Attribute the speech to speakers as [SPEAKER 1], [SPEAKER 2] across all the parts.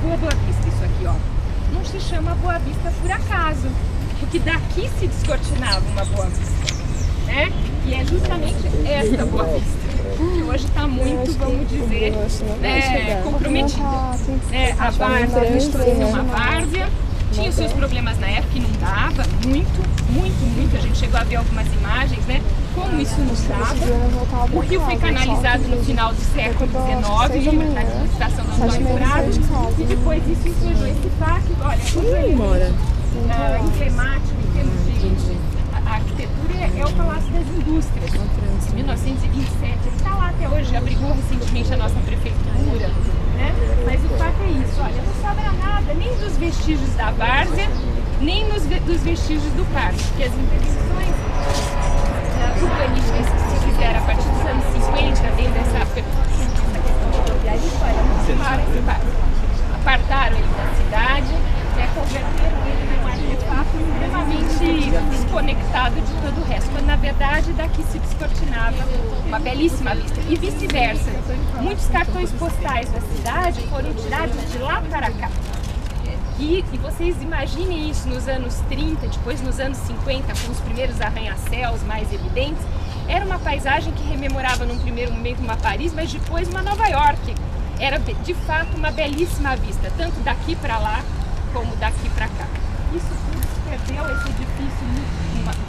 [SPEAKER 1] Rua Boa Vista, isso aqui, ó. Não se chama Boa Vista por acaso, porque daqui se descortinava uma Boa Vista, né? E é justamente esta Boa Vista, que hoje está muito, vamos dizer, comprometida. A várzea, uma várzea, tinha os seus problemas na época e não dava, muito. A gente chegou a ver algumas imagens, né? Como isso não dava. O rio foi canalizado no final do século XIX, na administração do Antônio Prado, e depois isso entrou esse parque, olha, emblemático em termos de arquitetura é o Palácio das Indústrias, 1927, ele está lá até hoje, abrigou recentemente a nossa prefeitura, né? Mas o fato é isso, olha, não sobra nada, nem dos vestígios da várzea, nem dos vestígios do parque, porque as intervenções urbanísticas que se fizeram a partir dos anos 50, desde essa época, essa questão rodoviarista, olha, apartaram ele da cidade, converteram ele num artefato extremamente desconectado de todo o resto, quando na verdade daqui se descortinava uma belíssima vista, e vice-versa. Muitos cartões postais da cidade foram tirados de lá para cá. E vocês imaginem isso nos anos 30, depois nos anos 50, com os primeiros arranha-céus mais evidentes, era uma paisagem que rememorava num primeiro momento uma Paris, mas depois uma Nova York. Era de fato uma belíssima vista, tanto daqui para lá, como daqui para cá. Isso tudo se perdeu, esse edifício,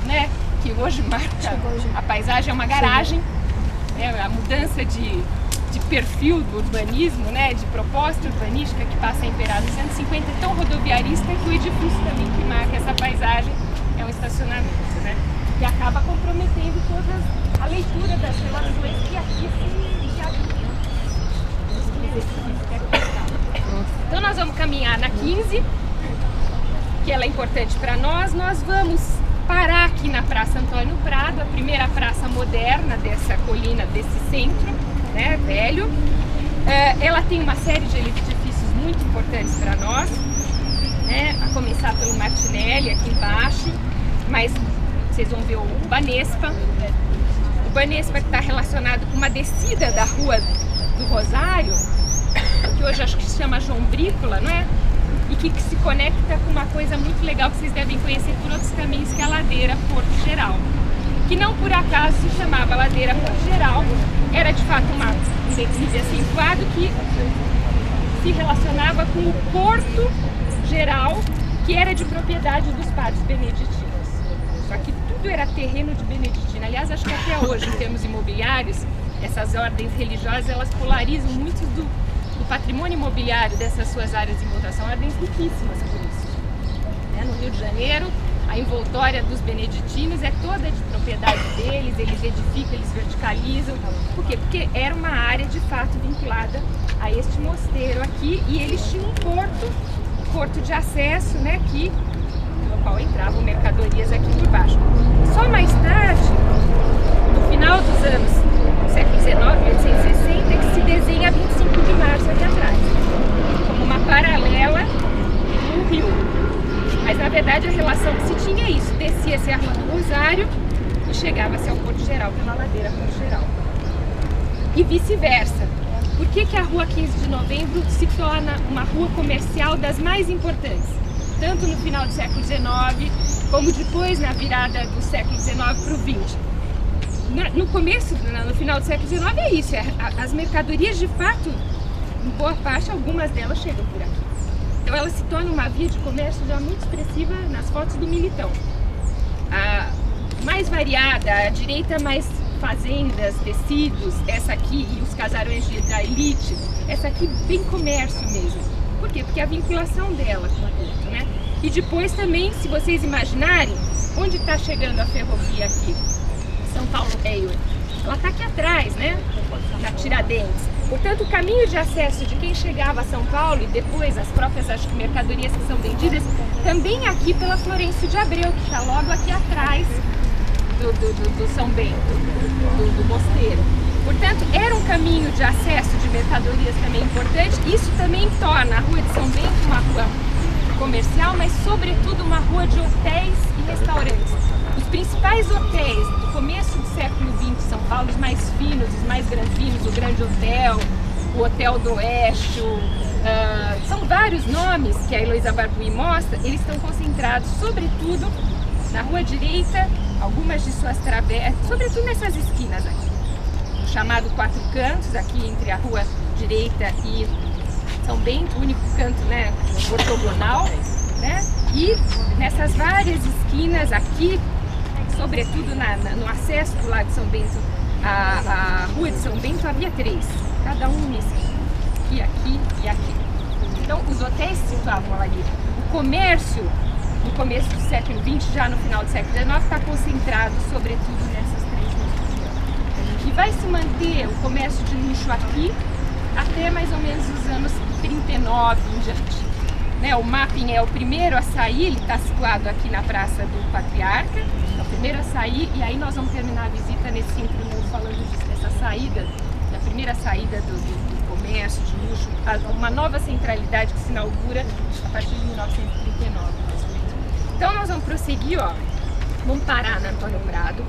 [SPEAKER 1] né, que hoje marca a paisagem, é uma garagem, né, a mudança de perfil do urbanismo, né, de proposta urbanística que passa a imperar nos anos 50, é tão rodoviarista que o edifício também que marca essa paisagem é um estacionamento, né, que acaba comprometendo toda a leitura das relações que aqui se abriram. Então nós vamos caminhar na 15, que ela é importante para nós. Nós vamos parar aqui na Praça Antônio Prado, a primeira praça moderna dessa colina, desse centro, né, velho. Ela tem uma série de edifícios muito importantes para nós, né, a começar pelo Martinelli aqui embaixo, mas vocês vão ver o Banespa. O Banespa que está relacionado com uma descida da Rua do Rosário, que hoje acho que se chama João Brícola, não é? E que se conecta com uma coisa muito legal que vocês devem conhecer por outros caminhos, que é a Ladeira Porto Geral, que não por acaso se chamava Ladeira Porto Geral, era de fato um declive acentuado que se relacionava com o Porto Geral, que era de propriedade dos padres beneditinos. Só que tudo era terreno de beneditina. Aliás, acho que até hoje, em termos imobiliários, essas ordens religiosas, elas polarizam muito do patrimônio imobiliário dessas suas áreas de envoltória. São ordens riquíssimas por isso. No Rio de Janeiro, a envoltória dos beneditinos é toda de propriedade deles, eles edificam, eles verticalizam. Por quê? Porque era uma área de fato vinculada a este mosteiro aqui, e eles tinham um porto de acesso, né, no qual entravam mercadorias aqui por baixo. Só mais tarde, no final dos anos século XIX, 1860, que se desenha 25 de março aqui atrás, como uma paralela no rio. Mas na verdade a relação que se tinha é isso, descia-se a Rua do Rosário e chegava-se ao Porto Geral pela Ladeira Porto Geral. E vice-versa. Por que a Rua 15 de Novembro se torna uma rua comercial das mais importantes? Tanto no final do século XIX, como depois na virada do século XIX para o XX. No começo, no final do século XIX é isso, as mercadorias de fato, em boa parte, algumas delas chegam por aqui. Então ela se torna uma via de comércio já muito expressiva nas fotos do Militão. A mais variada, a direita mais fazendas, tecidos, essa aqui e os casarões da elite, essa aqui bem comércio mesmo. Por quê? Porque a vinculação dela com aquilo, né? E depois também, se vocês imaginarem, onde está chegando a ferrovia aqui? São Paulo Railway. Ela está aqui atrás, né? Na Tiradentes. Portanto, o caminho de acesso de quem chegava a São Paulo e depois as próprias mercadorias que são vendidas, também aqui pela Florencio de Abreu, que está logo aqui atrás do São Bento, do mosteiro. Portanto, era um caminho de acesso de mercadorias também importante. Isso também torna a Rua de São Bento uma rua comercial, mas sobretudo uma rua de hotéis e restaurantes. Os principais hotéis do começo do século XX de São Paulo, os mais finos, os mais granfinos, o Grande Hotel, o Hotel do Oeste, são vários vários nomes que a Heloísa Barbuí mostra, eles estão concentrados sobretudo na rua direita, algumas de suas travessas, sobretudo nessas esquinas aqui, o chamado Quatro Cantos, aqui entre a rua direita e São Bento, o único canto, né, ortogonal, né? E nessas várias esquinas aqui, sobretudo no acesso do Lago de São Bento, a rua de São Bento, havia 3, cada um nesse aqui e aqui. Então os hotéis se situavam ali. O comércio, no começo do século XX, já no final do século XIX, está concentrado sobretudo nessas 3 regiões. E vai se manter o comércio de luxo aqui até mais ou menos os anos 39 em diante. Né, o Mapping é o primeiro a sair, ele está situado aqui na Praça do Patriarca, é o primeiro a sair, e aí nós vamos terminar a visita nesse centro novo falando disso, dessa saída, da primeira saída do comércio, de luxo, uma nova centralidade que se inaugura a partir de 1939. Então nós vamos prosseguir, ó, vamos parar na Antônio Prado,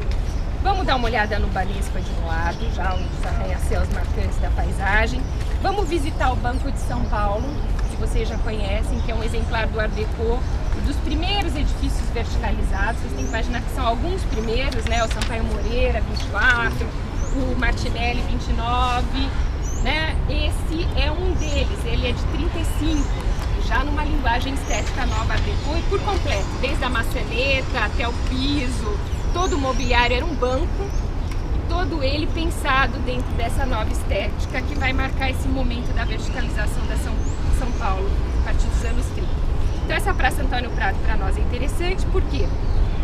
[SPEAKER 1] vamos dar uma olhada no Banespa de um lado, já os arranha-céus marcantes da paisagem, vamos visitar o Banco de São Paulo, que vocês já conhecem, que é um exemplar do Art Deco, dos primeiros edifícios verticalizados. Vocês têm que imaginar que são alguns primeiros, né? O Sampaio Moreira, 24, o Martinelli, 29, né? Esse é um deles, ele é de 35, já numa linguagem estética nova Art Deco, e por completo, desde a maçaneta até o piso, todo o mobiliário era um banco, todo ele pensado dentro dessa nova estética que vai marcar esse momento da verticalização da São Paulo a partir dos anos 30. Então essa Praça Antônio Prado para nós é interessante porque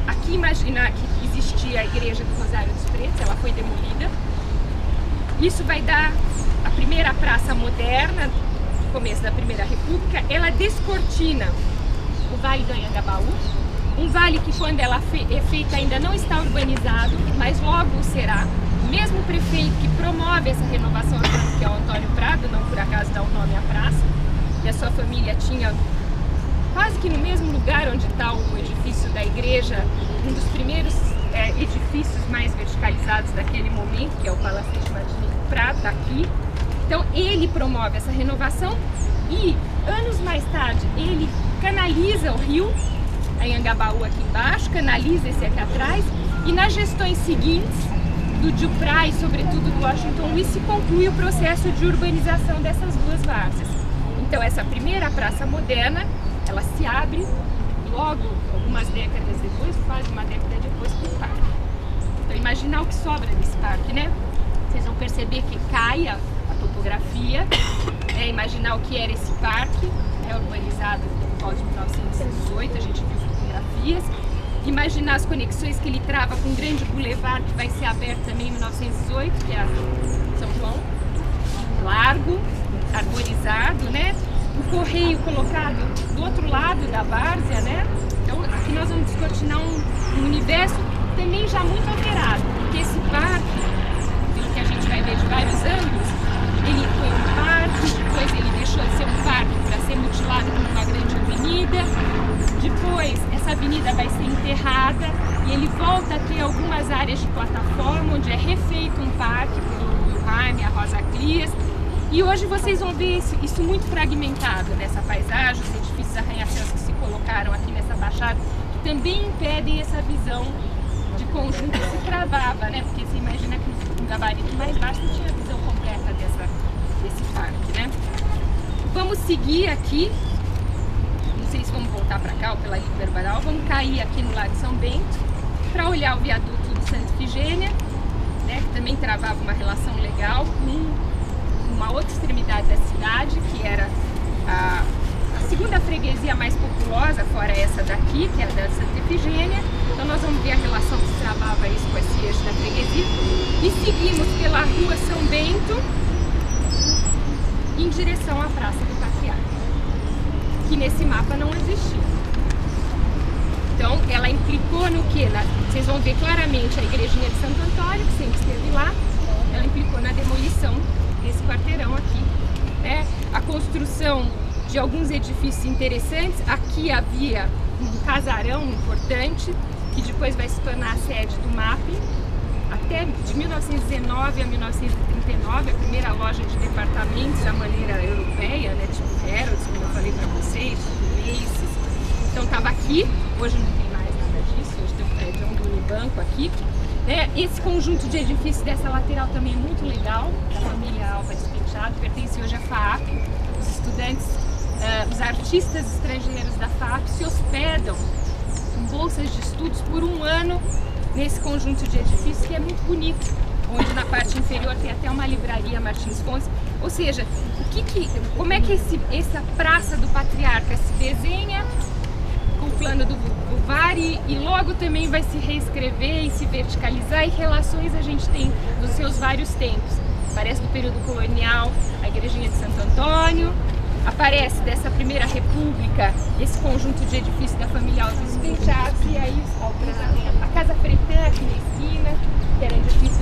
[SPEAKER 1] aqui imaginar que existia a Igreja do Rosário dos Pretos, ela foi demolida. Isso vai dar a primeira praça moderna, no começo da Primeira República. Ela descortina o Vale do Anhangabaú, um vale que quando ela é feita ainda não está urbanizado, mas logo o será. O mesmo prefeito que promove essa renovação urbana, que é o Antônio Prado, não por acaso dá o nome à praça, e a sua família tinha quase que no mesmo lugar onde está o edifício da igreja, um dos primeiros edifícios mais verticalizados daquele momento, que é o Palacete Martins Prado, aqui. Então ele promove essa renovação e anos mais tarde ele canaliza o rio, a Anhangabaú aqui embaixo, canaliza esse aqui atrás, e nas gestões seguintes, do Duprat e sobretudo do Washington Luiz, se conclui o processo de urbanização dessas duas várzeas. Então essa primeira praça moderna, ela se abre logo, algumas décadas depois, quase uma década depois, para o parque. Então imaginar o que sobra desse parque, né? Vocês vão perceber que cai a topografia, né? Imaginar o que era esse parque, urbanizado no volta de 1918, a gente viu fotografias. Imaginar as conexões que ele trava com o grande boulevard que vai ser aberto também em 1918, que é a São João, largo, arborizado, né? O correio colocado do outro lado da várzea, né? Então aqui nós vamos descortinar um universo também já muito alterado, porque esse parque, pelo que a gente vai ver de vários ângulos, ele foi um parque, depois ele deixou de ser um parque para ser mutilado por uma grande avenida, depois essa avenida vai ser enterrada e ele volta a ter algumas áreas de plataforma onde é refeito um parque pelo Wilhelm, a Rosa Clias, e hoje vocês vão ver isso muito fragmentado nessa paisagem, os edifícios arranha-céus que se colocaram aqui nessa baixada, que também impedem essa visão de conjunto que se travava, né? Porque você imagina que um gabarito mais baixo não tinha a visão completa desse parque, né? Vamos seguir aqui, não sei se vamos voltar para cá ou pela Rita Barbaral, vamos cair aqui no Lago de São Bento para olhar o viaduto de Santa Ifigênia, né? Que também travava uma relação legal com uma outra extremidade da cidade, que era a segunda freguesia mais populosa, fora essa daqui, que era da Santa Ifigênia. Então nós vamos ver a relação que se travava isso com esse eixo da freguesia. E seguimos pela rua São Bento em direção à Praça do Patriarca, que nesse mapa não existia. Então ela implicou no que? Vocês vão ver claramente a igrejinha de Santo Antônio, que sempre esteve lá, ela implicou na demolição desse quarteirão aqui, né? A construção de alguns edifícios interessantes. Aqui havia um casarão importante, que depois vai se tornar a sede do MAP, até de 1919 a 1939, a primeira loja de departamentos à maneira europeia, né, tipo Harrods, como eu falei para aqui. Hoje não tem mais nada disso, hoje tem um prédio do Unibanco aqui. Esse conjunto de edifícios dessa lateral também é muito legal, da família Álvares Penteado, pertence hoje à FAAP. Os estudantes, os artistas estrangeiros da FAAP se hospedam com bolsas de estudos por um ano nesse conjunto de edifícios, que é muito bonito, onde na parte inferior tem até uma livraria Martins Fontes. Ou seja, como é que essa Praça do Patriarca se desenha com o plano do Bovari e logo também vai se reescrever e se verticalizar, e relações a gente tem dos seus vários tempos. Aparece do período colonial a Igrejinha de Santo Antônio, aparece dessa Primeira República esse conjunto de edifícios da família Álvares Penteado, e aí a Casa Pretã aqui na esquina, que era edifício